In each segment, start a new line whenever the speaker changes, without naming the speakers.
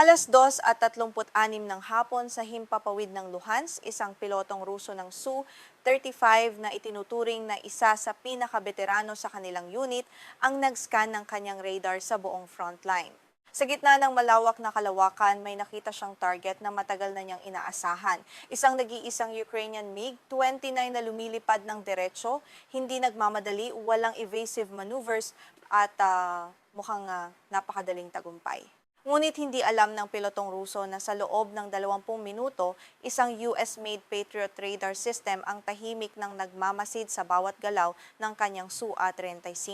2:36 ng hapon sa himpapawid ng Luhansk, isang pilotong Ruso ng Su-35 na itinuturing na isa sa pinakabeterano sa kanilang unit ang nag-scan ng kanyang radar sa buong frontline. Sa gitna ng malawak na kalawakan, may nakita siyang target na matagal na niyang inaasahan. Isang nag-iisang Ukrainian MiG-29 na lumilipad ng diretso, hindi nagmamadali, walang evasive maneuvers at mukhang napakadaling tagumpay. Ngunit hindi alam ng pilotong Ruso na sa loob ng 20 minuto, isang US-made Patriot radar system ang tahimik ng nagmamasid sa bawat galaw ng kanyang Su-35.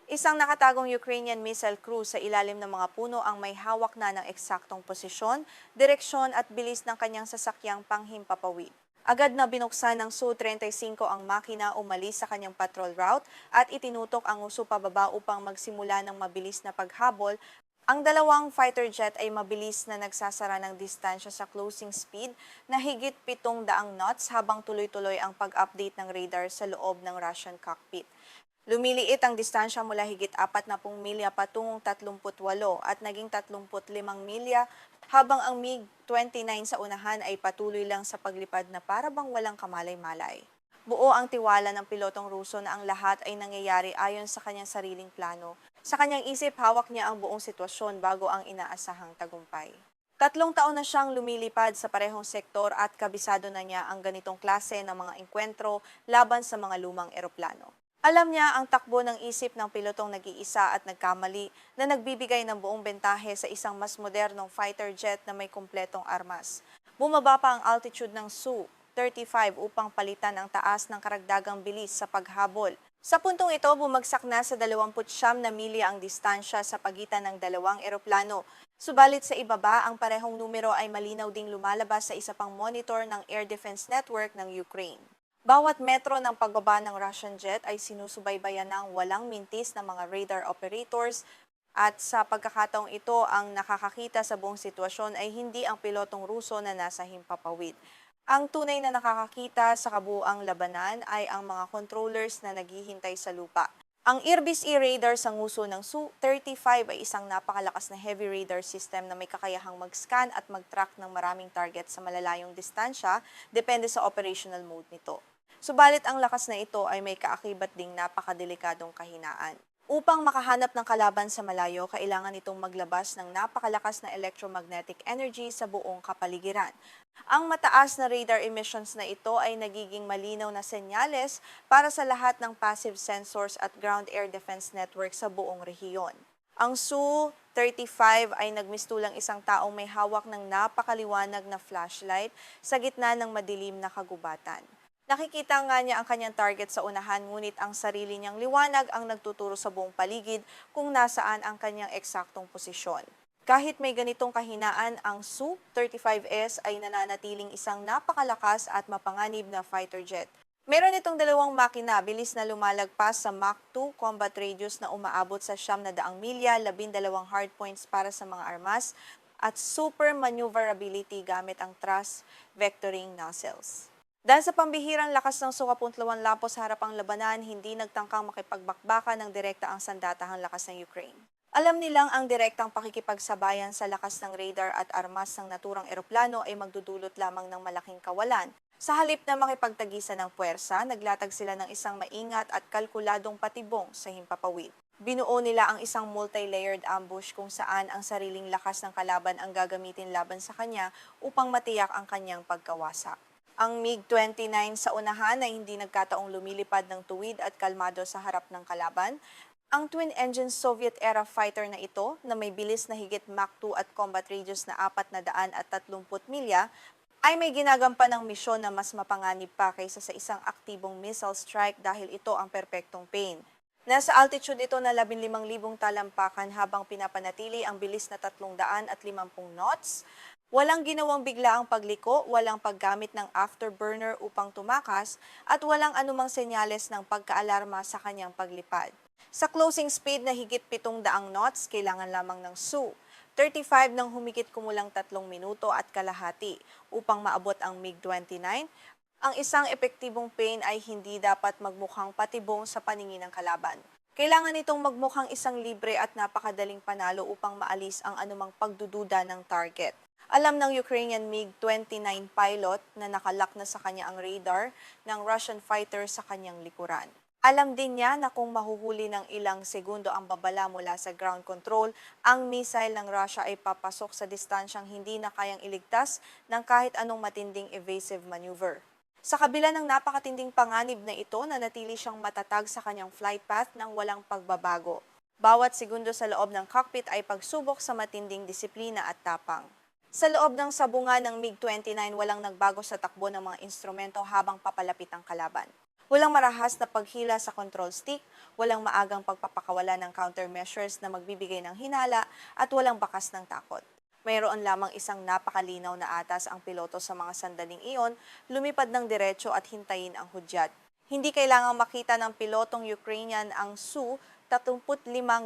Isang nakatagong Ukrainian missile crew sa ilalim ng mga puno ang may hawak na ng eksaktong posisyon, direksyon at bilis ng kanyang sasakyang panghimpapawid. Agad na binuksan ng Su-35 ang makina, umalis sa kanyang patrol route at itinutok ang uso pababa upang magsimula ng mabilis na paghabol. Ang dalawang fighter jet ay mabilis na nagsasara ng distansya sa closing speed na higit 700 knots habang tuloy-tuloy ang pag-update ng radar sa loob ng Russian cockpit. Lumiliit ang distansya mula higit 40 milya patungong 38 at naging 35 milya habang ang MiG-29 sa unahan ay patuloy lang sa paglipad na para bang walang kamalay-malay. Buo ang tiwala ng pilotong Ruso na ang lahat ay nangyayari ayon sa kanyang sariling plano. Sa kanyang isip, hawak niya ang buong sitwasyon bago ang inaasahang tagumpay. 3 taon na siyang lumilipad sa parehong sektor at kabisado na niya ang ganitong klase ng mga engkwentro laban sa mga lumang eroplano. Alam niya ang takbo ng isip ng pilotong nag-iisa at nagkamali na nagbibigay ng buong bentahe sa isang mas modernong fighter jet na may kumpletong armas. Bumaba pa ang altitude ng Su-35 upang palitan ang taas ng karagdagang bilis sa paghabol. Sa puntong ito, bumagsak na sa 29 na milya ang distansya sa pagitan ng dalawang eroplano. Subalit sa ibaba, ang parehong numero ay malinaw ding lumalabas sa isa pang monitor ng Air Defense Network ng Ukraine. Bawat metro ng pagbaba ng Russian jet ay sinusubaybayan ng walang mintis ng mga radar operators at sa pagkakataong ito ang nakakakita sa buong sitwasyon ay hindi ang pilotong Ruso na nasa himpapawid. Ang tunay na nakakakita sa kabuuang labanan ay ang mga controllers na naghihintay sa lupa. Ang Irbis E-radar sa nguso ng Su-35 ay isang napakalakas na heavy radar system na may kakayahang mag-scan at mag-track ng maraming target sa malalayong distansya depende sa operational mode nito. Subalit ang lakas na ito ay may kaakibat ding napakadelikadong kahinaan. Upang makahanap ng kalaban sa malayo, kailangan itong maglabas ng napakalakas na electromagnetic energy sa buong kapaligiran. Ang mataas na radar emissions na ito ay nagiging malinaw na senyales para sa lahat ng passive sensors at ground air defense network sa buong rehiyon. Ang Su-35 ay nagmistulang isang taong may hawak ng napakaliwanag na flashlight sa gitna ng madilim na kagubatan. Nakikita nga niya ang kanyang target sa unahan, ngunit ang sarili niyang liwanag ang nagtuturo sa buong paligid kung nasaan ang kanyang eksaktong posisyon. Kahit may ganitong kahinaan, ang Su-35S ay nananatiling isang napakalakas at mapanganib na fighter jet. Meron itong dalawang makina, bilis na lumalagpas sa Mach 2 combat radius na umaabot sa 900 milya, 12 hardpoints para sa mga armas, at super maneuverability gamit ang thrust vectoring nozzles. Dahil sa pambihirang lakas ng sukapuntlawang lapo sa harapang labanan, hindi nagtangkang makipagbakbakan ng direkta ang sandatahang lakas ng Ukraine. Alam nilang ang direktang pakikipagsabayan sa lakas ng radar at armas ng naturang eroplano ay magdudulot lamang ng malaking kawalan. Sa halip na makipagtagisan ng puwersa, naglatag sila ng isang maingat at kalkuladong patibong sa himpapawid. Binuo nila ang isang multi-layered ambush kung saan ang sariling lakas ng kalaban ang gagamitin laban sa kanya upang matiyak ang kanyang pagkawasak. Ang MiG-29 sa unahan ay hindi nagkataong lumilipad ng tuwid at kalmado sa harap ng kalaban. Ang twin-engine Soviet-era fighter na ito, na may bilis na higit Mach 2 at combat radius na 430 milya, ay may ginagampan ng misyon na mas mapanganib pa kaysa sa isang aktibong missile strike dahil ito ang perpektong pain. Nasa altitude ito na 15,000 talampakan habang pinapanatili ang bilis na 350 knots. Walang ginawang biglaang pagliko, walang paggamit ng afterburner upang tumakas, at walang anumang senyales ng pagkaalarma sa kanyang paglipad. Sa closing speed na higit 700 knots, kailangan lamang ng Su-35 ng humigit kumulang 3 minuto at kalahati upang maabot ang MiG-29. Ang isang epektibong pain ay hindi dapat magmukhang patibong sa paningin ng kalaban. Kailangan itong magmukhang isang libre at napakadaling panalo upang maalis ang anumang pagdududa ng target. Alam ng Ukrainian MiG-29 pilot na nakalak na sa kanya ang radar ng Russian fighter sa kanyang likuran. Alam din niya na kung mahuhuli ng ilang segundo ang babala mula sa ground control, ang missile ng Russia ay papasok sa distansyang hindi na kayang iligtas ng kahit anong matinding evasive maneuver. Sa kabila ng napakatinding panganib na ito, nanatili siyang matatag sa kanyang flight path nang walang pagbabago. Bawat segundo sa loob ng cockpit ay pagsubok sa matinding disiplina at tapang. Sa loob ng sabungan ng MiG-29, walang nagbago sa takbo ng mga instrumento habang papalapit ang kalaban. Walang marahas na paghila sa control stick, walang maagang pagpapakawala ng countermeasures na magbibigay ng hinala, at walang bakas ng takot. Mayroon lamang isang napakalinaw na atas ang piloto sa mga sandaling iyon, lumipad ng diretso at hintayin ang hudyat. Hindi kailangang makita ng pilotong Ukrainian ang Su-35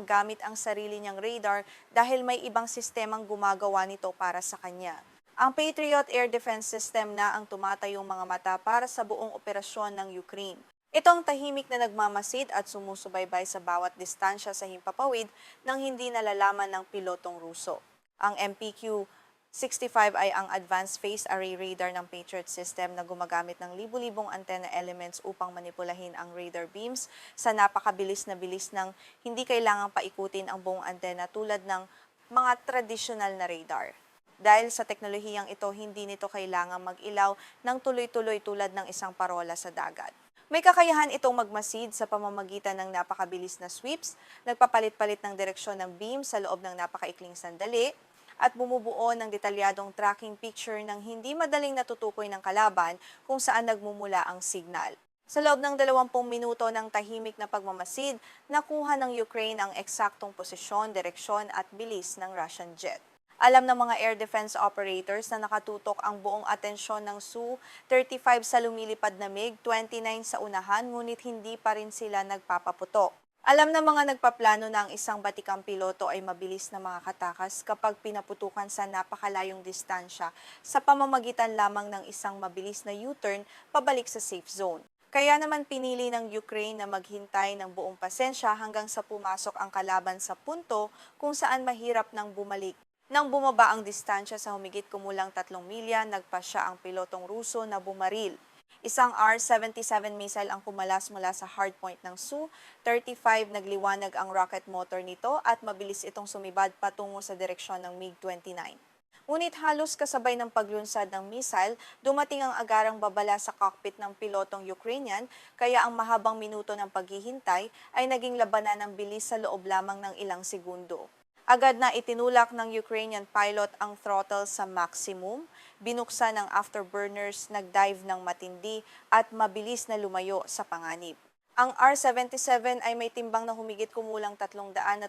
gamit ang sarili niyang radar dahil may ibang sistemang gumagawa nito para sa kanya. Ang Patriot Air Defense System na ang tumatayong mga mata para sa buong operasyon ng Ukraine. Ito ang tahimik na nagmamasid at sumusubaybay sa bawat distansya sa himpapawid nang hindi nalalaman ng pilotong Ruso. Ang MPQ-65 ay ang Advanced Phase Array Radar ng Patriot System na gumagamit ng libu-libong antenna elements upang manipulahin ang radar beams sa napakabilis na bilis ng hindi kailangang paikutin ang buong antena tulad ng mga tradisyonal na radar. Dahil sa teknolohiyang ito, hindi nito kailangang mag-ilaw ng tuloy-tuloy tulad ng isang parola sa dagat. May kakayahan itong magmasid sa pamamagitan ng napakabilis na sweeps, nagpapalit-palit ng direksyon ng beam sa loob ng napakaikling sandali, at bumubuo ng detalyadong tracking picture ng hindi madaling natutukoy ng kalaban kung saan nagmumula ang signal. Sa loob ng 20 minuto ng tahimik na pagmamasid, nakuha ng Ukraine ang eksaktong posisyon, direksyon at bilis ng Russian jet. Alam ng mga air defense operators na nakatutok ang buong atensyon ng Su-35 sa lumilipad na MiG-29 sa unahan, ngunit hindi pa rin sila nagpapaputok. Alam ng mga nagpaplano na ang isang batikang piloto ay mabilis na makakatakas kapag pinaputukan sa napakalayong distansya sa pamamagitan lamang ng isang mabilis na U-turn pabalik sa safe zone. Kaya naman pinili ng Ukraine na maghintay ng buong pasensya hanggang sa pumasok ang kalaban sa punto kung saan mahirap nang bumalik. Nang bumaba ang distansya sa humigit kumulang 3 milya, nagpasya ang pilotong Ruso na bumaril. Isang R-77 missile ang kumalas mula sa hardpoint ng Su-35, nagliwanag ang rocket motor nito at mabilis itong sumibad patungo sa direksyon ng MiG-29. Ngunit halos kasabay ng paglunsad ng missile, dumating ang agarang babala sa cockpit ng pilotong Ukrainian, kaya ang mahabang minuto ng paghihintay ay naging labanan ng bilis sa loob lamang ng ilang segundo. Agad na itinulak ng Ukrainian pilot ang throttle sa maximum, binuksan ng afterburners, nagdive ng matindi at mabilis na lumayo sa panganib. Ang R-77 ay may timbang na humigit kumulang 385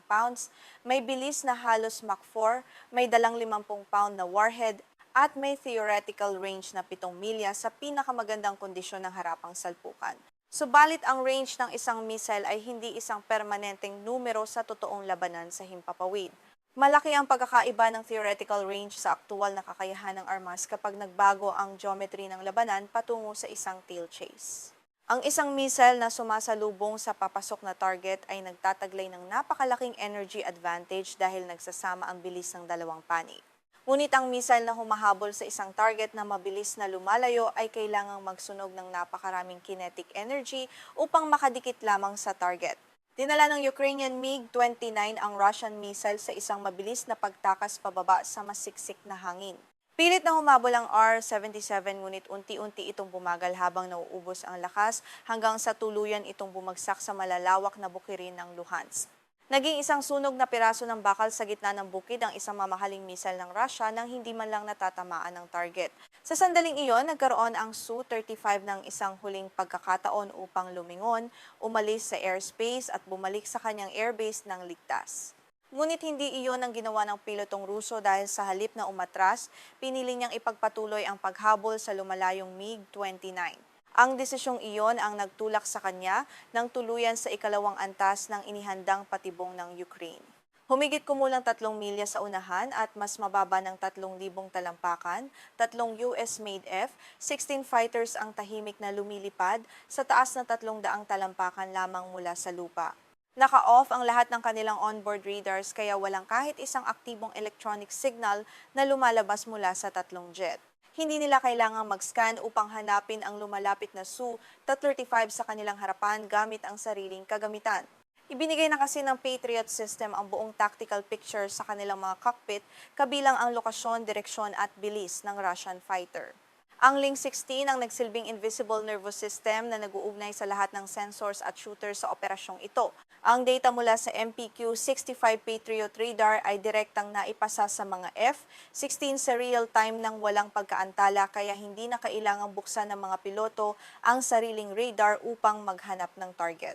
pounds, may bilis na halos Mach 4, may dalang 50-pound na warhead at may theoretical range na 7 milya sa pinakamagandang kondisyon ng harapang salpukan. Subalit ang range ng isang missile ay hindi isang permanenteng numero sa totoong labanan sa himpapawid. Malaki ang pagkakaiba ng theoretical range sa aktual na kakayahan ng armas kapag nagbago ang geometry ng labanan patungo sa isang tail chase. Ang isang missile na sumasalubong sa papasok na target ay nagtataglay ng napakalaking energy advantage dahil nagsasama ang bilis ng dalawang panig. Ngunit ang missile na humahabol sa isang target na mabilis na lumalayo ay kailangang magsunog ng napakaraming kinetic energy upang makadikit lamang sa target. Dinala ng Ukrainian MiG-29 ang Russian missile sa isang mabilis na pagtakas pababa sa masiksik na hangin. Pilit na humabol ang R-77 ngunit unti-unti itong bumagal habang nauubos ang lakas hanggang sa tuluyan itong bumagsak sa malalawak na bukirin ng Luhansk. Naging isang sunog na piraso ng bakal sa gitna ng bukid ang isang mamahaling missile ng Russia nang hindi man lang natatamaan ng target. Sa sandaling iyon, nagkaroon ang Su-35 ng isang huling pagkakataon upang lumingon, umalis sa airspace at bumalik sa kanyang airbase ng ligtas. Ngunit hindi iyon ang ginawa ng pilotong Ruso dahil sa halip na umatras, pinili niyang ipagpatuloy ang paghabol sa lumalayong MiG-29. Ang desisyong iyon ang nagtulak sa kanya ng tuluyan sa ikalawang antas ng inihandang patibong ng Ukraine. Humigit kumulang 3 milya sa unahan at mas mababa ng 3,000 talampakan, 3 US-made F-16 fighters ang tahimik na lumilipad sa taas na 300 talampakan lamang mula sa lupa. Naka-off ang lahat ng kanilang onboard radars kaya walang kahit isang aktibong electronic signal na lumalabas mula sa tatlong jet. Hindi nila kailangang mag-scan upang hanapin ang lumalapit na Su-35 sa kanilang harapan gamit ang sariling kagamitan. Ibinigay na kasi ng Patriot system ang buong tactical picture sa kanilang mga cockpit, kabilang ang lokasyon, direksyon at bilis ng Russian fighter. Ang Link-16 ang nagsilbing invisible nervous system na nag-uugnay sa lahat ng sensors at shooters sa operasyong ito. Ang data mula sa MPQ-65 Patriot radar ay direktang naipasa sa mga F-16 sa real time nang walang pagkaantala kaya hindi na kailangang buksan ng mga piloto ang sariling radar upang maghanap ng target.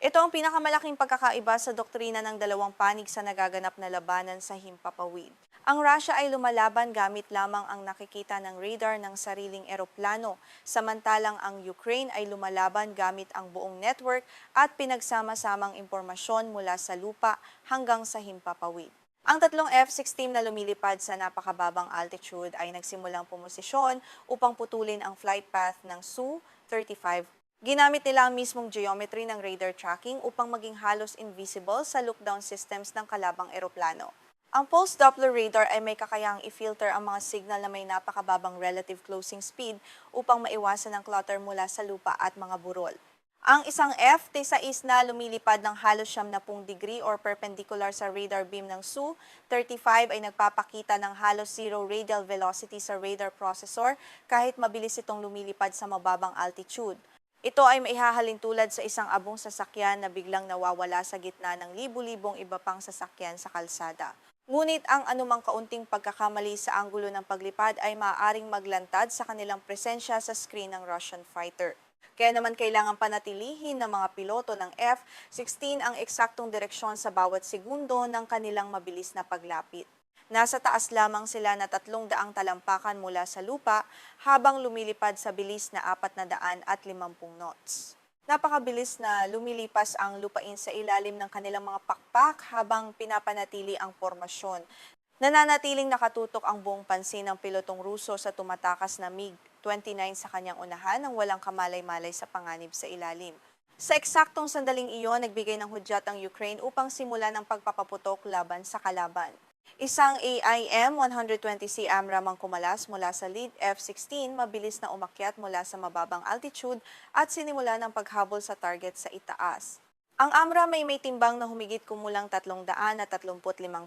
Ito ang pinakamalaking pagkakaiba sa doktrina ng dalawang panig sa nagaganap na labanan sa himpapawid. Ang Russia ay lumalaban gamit lamang ang nakikita ng radar ng sariling eroplano, samantalang ang Ukraine ay lumalaban gamit ang buong network at pinagsama-samang impormasyon mula sa lupa hanggang sa himpapawid. Ang tatlong F-16 na lumilipad sa napakababang altitude ay nagsimulang pumosisyon upang putulin ang flight path ng Su-35. Ginamit nila ang mismong geometry ng radar tracking upang maging halos invisible sa look-down systems ng kalabang eroplano. Ang pulse Doppler radar ay may kakayahang i-filter ang mga signal na may napakababang relative closing speed upang maiwasan ang clutter mula sa lupa at mga burol. Ang isang F-16 na lumilipad ng halos 70 degree or perpendicular sa radar beam ng Su-35 ay nagpapakita ng halos zero radial velocity sa radar processor kahit mabilis itong lumilipad sa mababang altitude. Ito ay maihahalin tulad sa isang abong sasakyan na biglang nawawala sa gitna ng libu-libong iba pang sasakyan sa kalsada. Ngunit ang anumang kaunting pagkakamali sa anggulo ng paglipad ay maaaring maglantad sa kanilang presensya sa screen ng Russian fighter. Kaya naman kailangan panatilihin ng mga piloto ng F-16 ang eksaktong direksyon sa bawat segundo ng kanilang mabilis na paglapit. Nasa taas lamang sila na 300 talampakan mula sa lupa habang lumilipad sa bilis na 450 knots. Napakabilis na lumilipas ang lupain sa ilalim ng kanilang mga pakpak habang pinapanatili ang formasyon. Nananatiling nakatutok ang buong pansin ng pilotong Ruso sa tumatakas na MiG-29 sa kanyang unahan nang walang kamalay-malay sa panganib sa ilalim. Sa eksaktong sandaling iyon, nagbigay ng hudyat ang Ukraine upang simulan ang pagpapaputok laban sa kalaban. Isang AIM-120C AMRAAM ang kumalas mula sa lead F-16, mabilis na umakyat mula sa mababang altitude at sinimula ng paghabol sa target sa itaas. Ang AMRAAM ay may timbang na humigit kumulang 335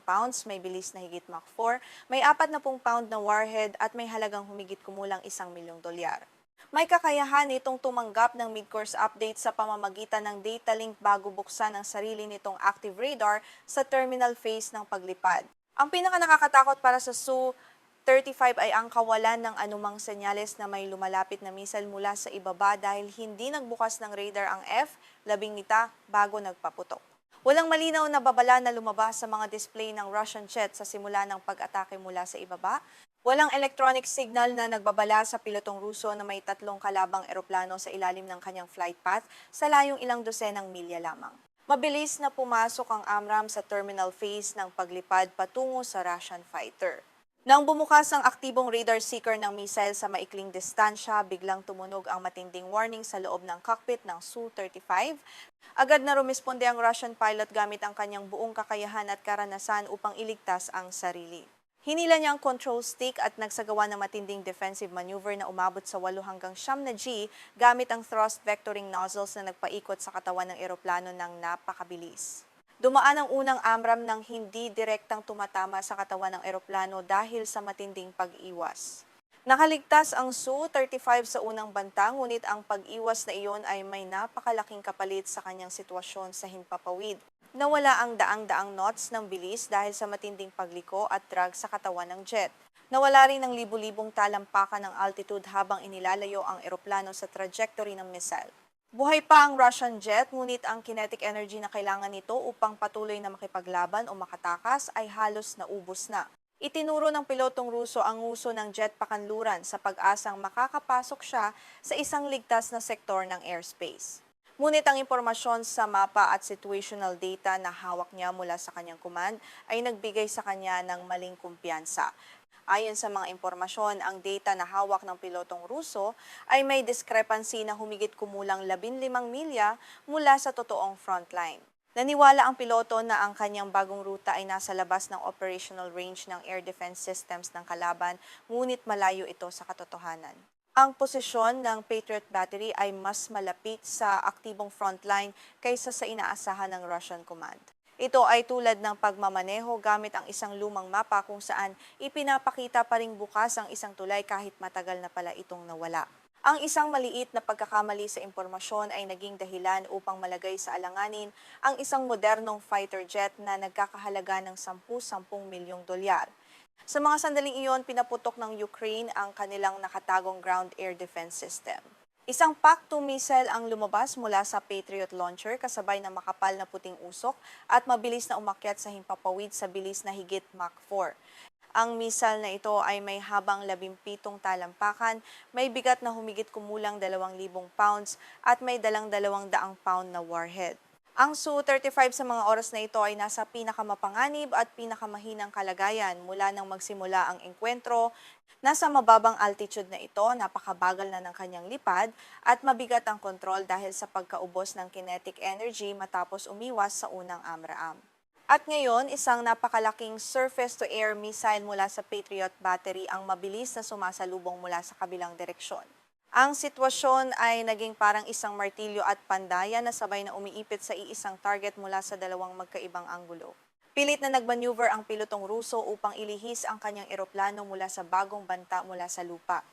pounds, may bilis na higit Mach 4, may 40 pound na warhead at may halagang humigit kumulang $1,000,000. May kakayahan itong tumanggap ng mid-course update sa pamamagitan ng data link bago buksan ang sarili nitong active radar sa terminal phase ng paglipad. Ang pinaka-nakakatakot para sa Su-35 ay ang kawalan ng anumang senyales na may lumalapit na missile mula sa ibaba dahil hindi nagbukas ng radar ang F-15 bago nagpaputok. Walang malinaw na babala na lumabas sa mga display ng Russian jet sa simula ng pag-atake mula sa ibaba. Walang electronic signal na nagbabala sa pilotong Ruso na may 3 kalabang eroplano sa ilalim ng kanyang flight path sa layong ilang dosenang milya lamang. Mabilis na pumasok ang AMRAAM sa terminal phase ng paglipad patungo sa Russian fighter. Nang bumukas ang aktibong radar seeker ng missile sa maikling distansya, biglang tumunog ang matinding warning sa loob ng cockpit ng Su-35. Agad na rumisponde ang Russian pilot gamit ang kanyang buong kakayahan at karanasan upang iligtas ang sarili. Hinila niya ang control stick at nagsagawa ng matinding defensive maneuver na umabot sa 8 hanggang 9 na G gamit ang thrust vectoring nozzles na nagpaikot sa katawan ng eroplano ng napakabilis. Dumaan ang unang AMRAAM ng hindi direktang tumatama sa katawan ng eroplano dahil sa matinding pag-iwas. Nakaligtas ang Su-35 sa unang banta, ngunit ang pag-iwas na iyon ay may napakalaking kapalit sa kanyang sitwasyon sa himpapawid. Nawala ang daang-daang knots ng bilis dahil sa matinding pagliko at drag sa katawan ng jet. Nawala rin ang libu-libong talampakan ng altitude habang inilalayo ang eroplano sa trajectory ng missile. Buhay pa ang Russian jet, ngunit ang kinetic energy na kailangan nito upang patuloy na makipaglaban o makatakas ay halos naubos na. Itinuro ng pilotong Ruso ang uso ng jet pakanluran sa pag-asang makakapasok siya sa isang ligtas na sektor ng airspace. Ngunit ang impormasyon sa mapa at situational data na hawak niya mula sa kanyang command ay nagbigay sa kanya ng maling kumpiyansa. Ayon sa mga impormasyon, ang data na hawak ng pilotong Ruso ay may discrepancy na humigit kumulang 15 milya mula sa totoong frontline. Naniwala ang piloto na ang kanyang bagong ruta ay nasa labas ng operational range ng air defense systems ng kalaban, ngunit malayo ito sa katotohanan. Ang posisyon ng Patriot Battery ay mas malapit sa aktibong frontline kaysa sa inaasahan ng Russian Command. Ito ay tulad ng pagmamaneho gamit ang isang lumang mapa kung saan ipinapakita pa ring bukas ang isang tulay kahit matagal na pala itong nawala. Ang isang maliit na pagkakamali sa impormasyon ay naging dahilan upang malagay sa alanganin ang isang modernong fighter jet na nagkakahalaga ng 10-10 milyong dolyar. Sa mga sandaling iyon, pinaputok ng Ukraine ang kanilang nakatagong ground air defense system. Isang PAC-2 missile ang lumabas mula sa Patriot launcher kasabay ng makapal na puting usok at mabilis na umakyat sa himpapawid sa bilis na higit Mach 4. Ang missile na ito ay may habang 17 talampakan, may bigat na humigit kumulang 2,000 pounds at may dalang 200 pound na warhead. Ang Su-35 sa mga oras na ito ay nasa pinakamapanganib at pinakamahinang kalagayan mula nang magsimula ang engkwentro. Nasa mababang altitude na ito, napakabagal na ng kanyang lipad at mabigat ang kontrol dahil sa pagkaubos ng kinetic energy matapos umiwas sa unang AMRAAM. At ngayon, isang napakalaking surface-to-air missile mula sa Patriot Battery ang mabilis na sumasalubong mula sa kabilang direksyon. Ang sitwasyon ay naging parang isang martilyo at pandaya na sabay na umiipit sa iisang target mula sa dalawang magkaibang anggulo. Pilit na nagmaneuver ang pilotong Ruso upang ilihis ang kanyang eroplano mula sa bagong banta mula sa lupa.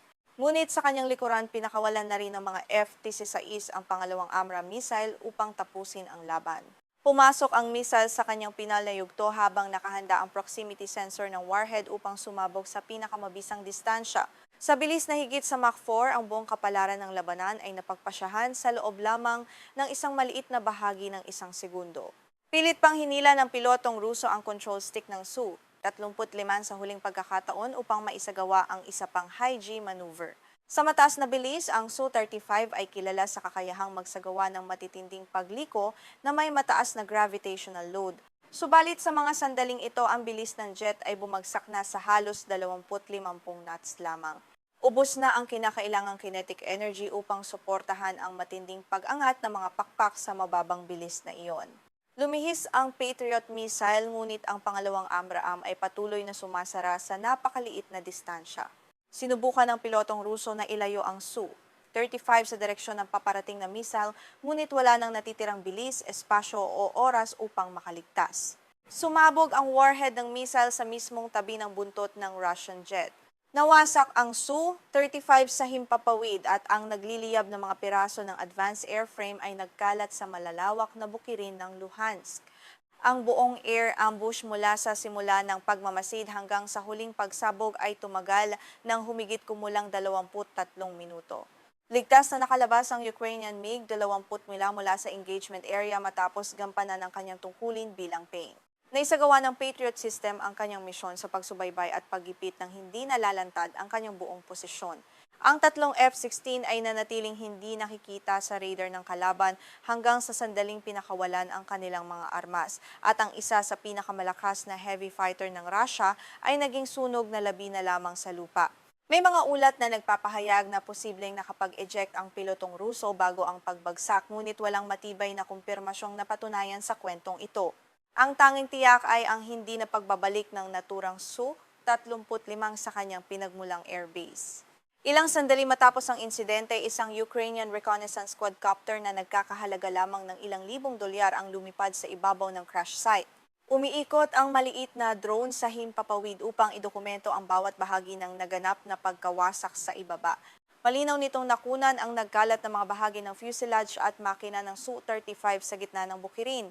Ngunit sa kanyang likuran, pinakawalan na rin ng mga F-16 ang pangalawang AMRAAM missile upang tapusin ang laban. Pumasok ang missile sa kanyang pinal na yugto habang nakahanda ang proximity sensor ng warhead upang sumabog sa pinakamabisang distansya. Sa bilis na higit sa Mach 4, ang buong kapalaran ng labanan ay napagpasyahan sa loob lamang ng isang maliit na bahagi ng isang segundo. Pilit pang hinila ng pilotong Ruso ang control stick ng Su-35 sa huling pagkakataon upang maisagawa ang isa pang high-G maneuver. Sa mataas na bilis, ang Su-35 ay kilala sa kakayahang magsagawa ng matitinding pagliko na may mataas na gravitational load. Subalit sa mga sandaling ito, ang bilis ng jet ay bumagsak na sa halos 25 knots lamang. Ubos na ang kinakailangang kinetic energy upang suportahan ang matinding pag-angat ng mga pakpak sa mababang bilis na iyon. Lumihis ang Patriot missile, ngunit ang pangalawang AMRAAM ay patuloy na sumasara sa napakaliit na distansya. Sinubukan ng pilotong Ruso na ilayo ang Su-35 sa direksyon ng paparating na missile, ngunit wala nang natitirang bilis, espasyo o oras upang makaligtas. Sumabog ang warhead ng missile sa mismong tabi ng buntot ng Russian jet. Nawasak ang Su-35 sa himpapawid at ang nagliliyab na mga piraso ng advanced airframe ay nagkalat sa malalawak na bukirin ng Luhansk. Ang buong air ambush mula sa simula ng pagmamasid hanggang sa huling pagsabog ay tumagal ng humigit kumulang 23 minuto. Ligtas na nakalabas ang Ukrainian MiG-20 mula sa engagement area matapos gampanan ng kanyang tungkulin bilang PAIN. Naisagawa ng Patriot system ang kanyang misyon sa pagsubaybay at paggipit ng hindi nalalantad ang kanyang buong posisyon. Ang tatlong F-16 ay nanatiling hindi nakikita sa radar ng kalaban hanggang sa sandaling pinakawalan ang kanilang mga armas. At ang isa sa pinakamalakas na heavy fighter ng Russia ay naging sunog na labi na lamang sa lupa. May mga ulat na nagpapahayag na posibleng nakapag-eject ang pilotong Ruso bago ang pagbagsak, ngunit walang matibay na kumpirmasyong napatunayan sa kwentong ito. Ang tanging tiyak ay ang hindi na pagbabalik ng naturang Su-35 sa kanyang pinagmulang airbase. Ilang sandali matapos ang insidente, isang Ukrainian reconnaissance quadcopter na nagkakahalaga lamang ng ilang libong dolyar ang lumipad sa ibabaw ng crash site. Umiikot ang maliit na drone sa himpapawid upang idokumento ang bawat bahagi ng naganap na pagkawasak sa ibaba. Malinaw nitong nakunan ang nagkalat na mga bahagi ng fuselage at makina ng Su-35 sa gitna ng bukirin.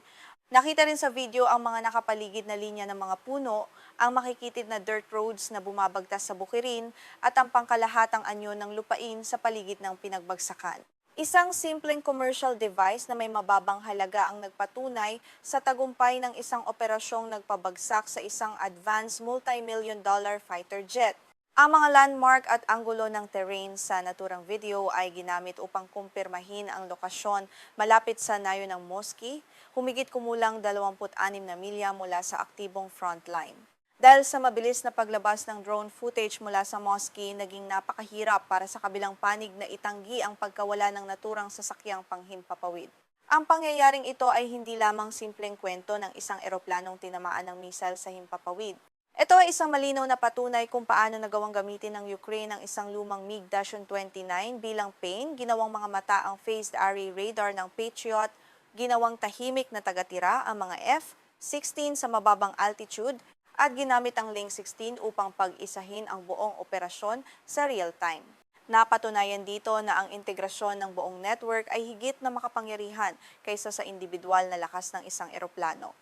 Nakita rin sa video ang mga nakapaligid na linya ng mga puno, ang makikitid na dirt roads na bumabagtas sa bukirin, at ang pangkalahatang anyo ng lupain sa paligid ng pinagbagsakan. Isang simpleng commercial device na may mababang halaga ang nagpatunay sa tagumpay ng isang operasyong nagpabagsak sa isang advanced multi-million-dollar fighter jet. Ang mga landmark at anggulo ng terrain sa naturang video ay ginamit upang kumpirmahin ang lokasyon malapit sa nayo ng mosque, humigit kumulang 26 na milya mula sa aktibong frontline. Dahil sa mabilis na paglabas ng drone footage mula sa mosque, naging napakahirap para sa kabilang panig na itanggi ang pagkawala ng naturang sasakyang panghimpapawid. Ang pangyayaring ito ay hindi lamang simpleng kwento ng isang eroplanong tinamaan ng missile sa himpapawid. Ito ay isang malinaw na patunay kung paano nagawang gamitin ng Ukraine ang isang lumang MiG-29 bilang pain, ginawang mga mata ang phased array radar ng Patriot, ginawang tahimik na tagatira ang mga F-16 sa mababang altitude, at ginamit ang Link 16 upang pag-isahin ang buong operasyon sa real time. Napatunayan dito na ang integrasyon ng buong network ay higit na makapangyarihan kaysa sa individual na lakas ng isang eroplano.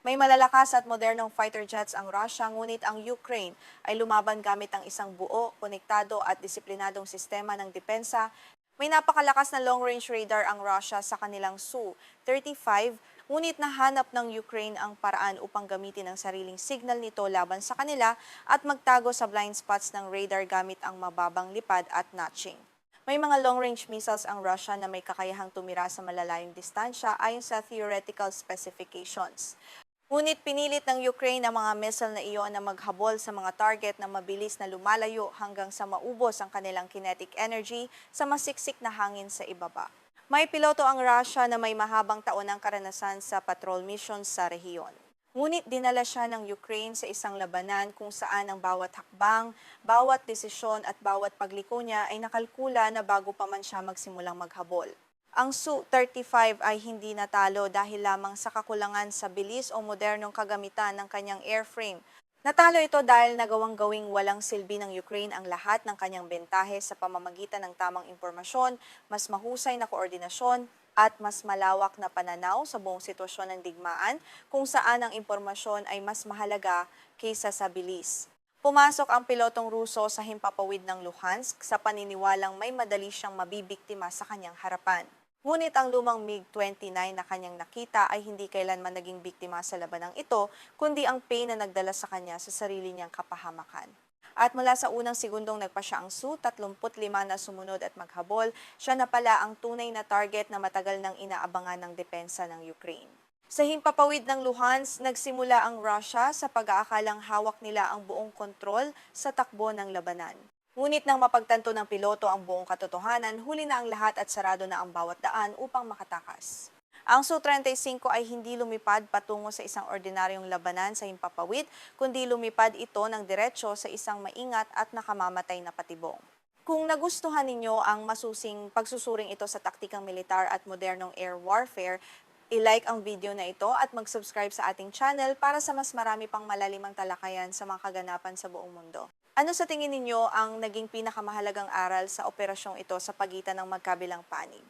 May malalakas at modernong fighter jets ang Russia, ngunit ang Ukraine ay lumaban gamit ang isang buo, konektado at disiplinadong sistema ng depensa. May napakalakas na long-range radar ang Russia sa kanilang Su-35, ngunit nahanap ng Ukraine ang paraan upang gamitin ang sariling signal nito laban sa kanila at magtago sa blind spots ng radar gamit ang mababang lipad at notching. May mga long-range missiles ang Russia na may kakayahang tumira sa malalayong distansya ayon sa theoretical specifications. Ngunit pinilit ng Ukraine ang mga missile na iyon na maghabol sa mga target na mabilis na lumalayo hanggang sa maubos ang kanilang kinetic energy sa masiksik na hangin sa ibaba. May piloto ang Russia na may mahabang taonang karanasan sa patrol missions sa rehiyon. Ngunit dinala siya ng Ukraine sa isang labanan kung saan ang bawat hakbang, bawat desisyon at bawat pagliko niya ay nakalkula na bago pa man siya magsimulang maghabol. Ang Su-35 ay hindi natalo dahil lamang sa kakulangan sa bilis o modernong kagamitan ng kanyang airframe. Natalo ito dahil nagawang gawing walang silbi ng Ukraine ang lahat ng kanyang bentahe sa pamamagitan ng tamang impormasyon, mas mahusay na koordinasyon, at mas malawak na pananaw sa buong sitwasyon ng digmaan kung saan ang impormasyon ay mas mahalaga kaysa sa bilis. Pumasok ang pilotong Ruso sa himpapawid ng Luhansk sa paniniwalang may madali siyang mabibiktima sa kanyang harapan. Ngunit ang lumang MiG-29 na kanyang nakita ay hindi kailanman naging biktima sa labanang ito, kundi ang pain na nagdala sa kanya sa sarili niyang kapahamakan. At mula sa unang segundong nagpa siya ang Su-35 na sumunod at maghabol, siya na pala ang tunay na target na matagal nang inaabangan ng depensa ng Ukraine. Sa himpapawid ng Luhansk, nagsimula ang Russia sa pag-aakalang hawak nila ang buong kontrol sa takbo ng labanan. Ngunit nang mapagtanto ng piloto ang buong katotohanan, huli na ang lahat at sarado na ang bawat daan upang makatakas. Ang Su-35 ay hindi lumipad patungo sa isang ordinaryong labanan sa himpapawid, kundi lumipad ito ng diretsyo sa isang maingat at nakamamatay na patibong. Kung nagustuhan ninyo ang masusing pagsusuring ito sa taktikang militar at modernong air warfare, i-like ang video na ito at mag-subscribe sa ating channel para sa mas marami pang malalimang talakayan sa mga kaganapan sa buong mundo. Ano sa tingin ninyo ang naging pinakamahalagang aral sa operasyong ito sa pagitan ng magkabilang panig?